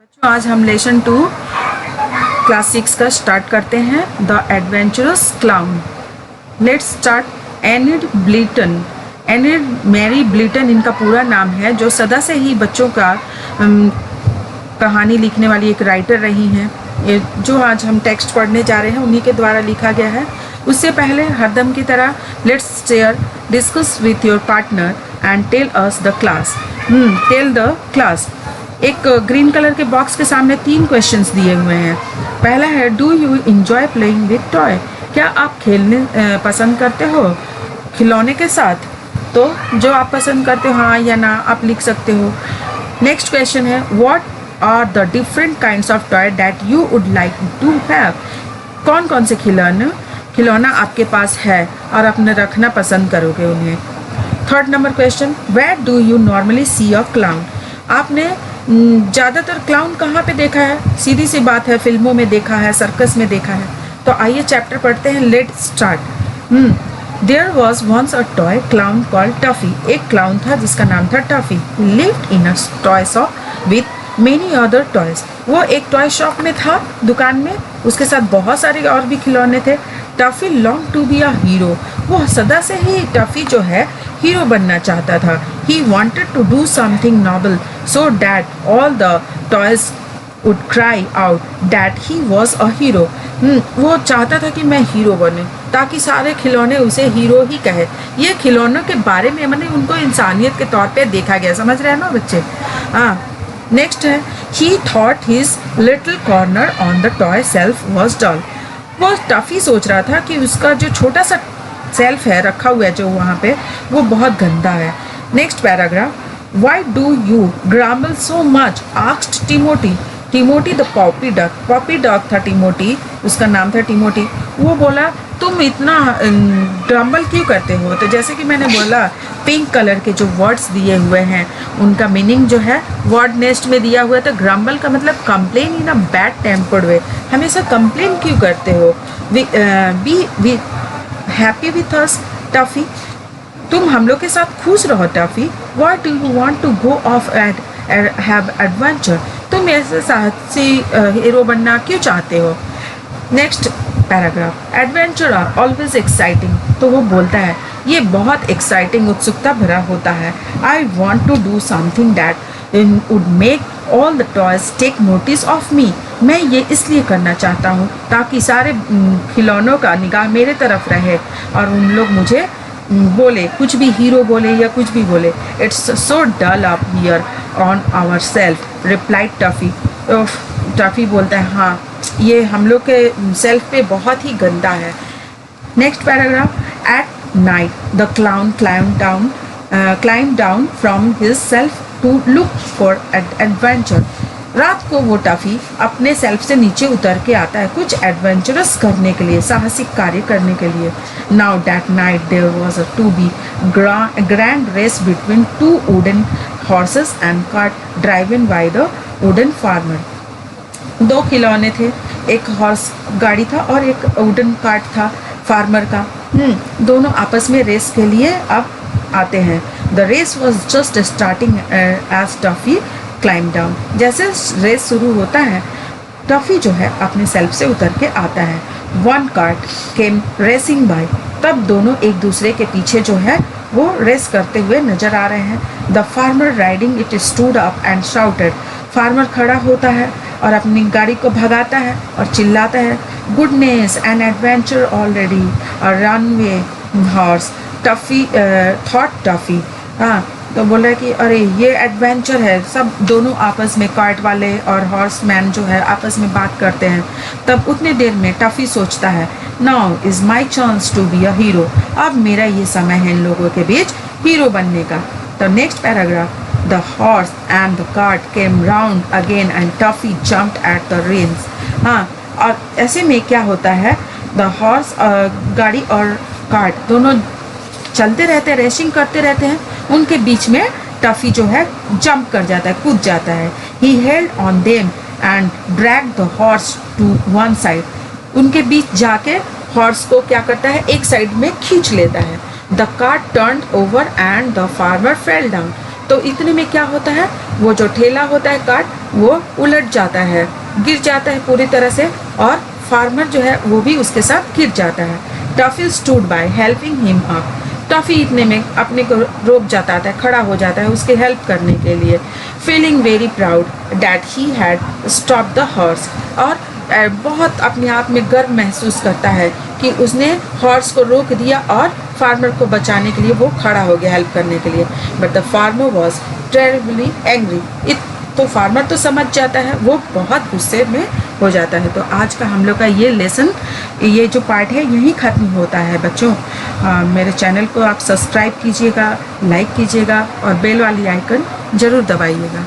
बच्चों आज हम लेसन 2 क्लास 6 का स्टार्ट करते हैं। The adventurous clown. Let's start. Enid Blyton. Enid Mary Blyton इनका पूरा नाम है, जो सदा से ही बच्चों का कहानी लिखने वाली एक राइटर रही हैं। ये जो आज हम टेक्स्ट पढ़ने जा रहे हैं उन्हीं के द्वारा लिखा गया है। उससे पहले हरदम की तरह let's share discuss with your partner and tell us the class. Tell the class. एक ग्रीन कलर के बॉक्स के सामने 3 क्वेश्चंस दिए हुए हैं। पहला है do you enjoy playing with toy. क्या आप खेलने पसंद करते हो खिलौने के साथ? तो जो आप पसंद करते हो हाँ या ना आप लिख सकते हो। नेक्स्ट क्वेश्चन है what are the different kinds of toy that you would like to have. कौन कौन से खिलौना आपके पास है और अपने रखना पसंद करोगे उन्हें। Third number question where do you normally see a clown. आपने ज़्यादातर क्लाउन कहाँ पे देखा है? सीधी सी बात है, फिल्मों में देखा है, सर्कस में देखा है। तो आइए चैप्टर पढ़ते हैं। Let start. There was once a toy clown called Tuffy. एक क्लाउन था जिसका नाम था Tuffy. Lived in a toy shop with many other toys. वो एक टॉय शॉप में था, दुकान में, उसके साथ बहुत सारे और भी खिलौने थे। Tuffy long to be a hero. वो सदा से ही टफी जो है हीरो बनना चाहता था। He wanted to do something noble so that all the toys would cry out that he was a hero. वो चाहता था कि मैं हीरो बनूं ताकि सारे खिलौने उसे हीरो ही कहे। ये खिलौनों के बारे में मैंने उनको इंसानियत के तौर पे देखा गया। समझ रहे हैं ना बच्चे? हाँ। नेक्स्ट है he thought his little corner on the toy shelf was dull. वो टफी सोच रहा था कि उसका जो छोटा सा सेल्फ है रखा हुआ है जो वहाँ पे, वो बहुत गंदा है। Next paragraph why do you grumble so much asked Timothy. Timothy the puppy dog. Puppy dog था टिमोटी, उसका नाम था टिमोटी। वो बोला तुम इतना ग्रम्बल क्यों करते हो? तो जैसे कि मैंने बोला पिंक कलर के जो वर्ड्स दिए हुए हैं उनका मीनिंग जो है वर्ड नेस्ट में दिया हुआ है। तो ग्रम्बल का मतलब complain in a bad tempered way. हमेशा कंप्लेन क्यों करते हो? Be happy with us Tuffy. तुम हम लोग के साथ खुश रहो Tuffy. Why do you want to go off and have adventure. तुम ऐसे साहसी हीरो बनना क्यों चाहते हो? Next paragraph adventure are always exciting. तो वो बोलता है ये बहुत एक्साइटिंग, उत्सुकता भरा होता है। I want to do something that would make all the toys take notice of me. मैं ये इसलिए करना चाहता हूँ ताकि सारे खिलौनों का निगाह मेरे तरफ रहे और उन लोग मुझे बोले, कुछ भी हीरो बोले या कुछ भी बोले। It's so dull up here on our shelf replied Tuffy. Tuffy बोलता है हाँ ये हम लोग के सेल्फ पे बहुत ही गंदा है। Next paragraph at night the clown climb down from his shelf to look for adventure. रात को वो टफी अपने सेल्फ से नीचे उतर के आता है कुछ एडवेंचरस करने के लिए, साहसिक कार्य करने के लिए। Now that night there was to be grand race between 2 wooden horses and cart driven by the wooden farmer. 2 खिलौने थे, एक हॉर्स गाड़ी था और एक वुडन कार्ट था फार्मर का। दोनों आपस में रेस के लिए अब आते हैं। The race was just starting as Tuffy climb down. जैसे रेस शुरू होता है टफी जो है अपने सेल्फ से उतर के आता है। वन कार्ट केम रेसिंग बाय। तब दोनों एक दूसरे के पीछे जो है वो रेस करते हुए नजर आ रहे हैं। The farmer riding it stood up and shouted. Farmer खड़ा होता है और अपनी गाड़ी को भगाता है और चिल्लाता है goodness an adventure already a runaway horse. Tuffy thought Tuffy. हाँ तो बोला कि अरे ये एडवेंचर है। सब दोनों आपस में कार्ट वाले और हॉर्स मैन जो है आपस में बात करते हैं। तब उतने देर में टफी सोचता है now is my chance to be a hero. अब मेरा ये समय है इन लोगों के बीच हीरो बनने का। तो next paragraph the horse and the cart came round again and Tuffy jumped at the reins. हाँ और ऐसे में क्या होता है द हॉर्स गाड़ी और कार्ट दोनों चलते रहते हैं, रेसिंग करते रहते हैं। उनके बीच में टफी जो है जंप कर जाता है, कूद जाता है। He held on them and drag the horse to one side. उनके बीच जाके हॉर्स को क्या करता है एक साइड में खींच लेता है। The cart turned over and the farmer fell down. तो इतने में क्या होता है, वो जो ठेला होता है कार्ट, वो उलट जाता है, गिर जाता है पूरी तरह से, और फार्मर जो है वो भी उसके साथ गिर जाता है। Toffee stood by helping him up. Toffee इतने में अपने को रोक जाता है, खड़ा हो जाता है उसके हेल्प करने के लिए। Feeling very proud that he had stop the horse. और बहुत अपने आप में गर्व महसूस करता है कि उसने हॉर्स को रोक दिया और फार्मर को बचाने के लिए वो खड़ा हो गया हेल्प करने के लिए। But the farmer was terribly angry. तो फार्मर तो समझ जाता है, वो बहुत गुस्से में हो जाता है। तो आज का हम लोग का ये लेसन, ये जो पार्ट है यहीं ख़त्म होता है बच्चों। मेरे चैनल को आप सब्सक्राइब कीजिएगा, लाइक कीजिएगा और बेल वाली आइकन ज़रूर दबाइएगा।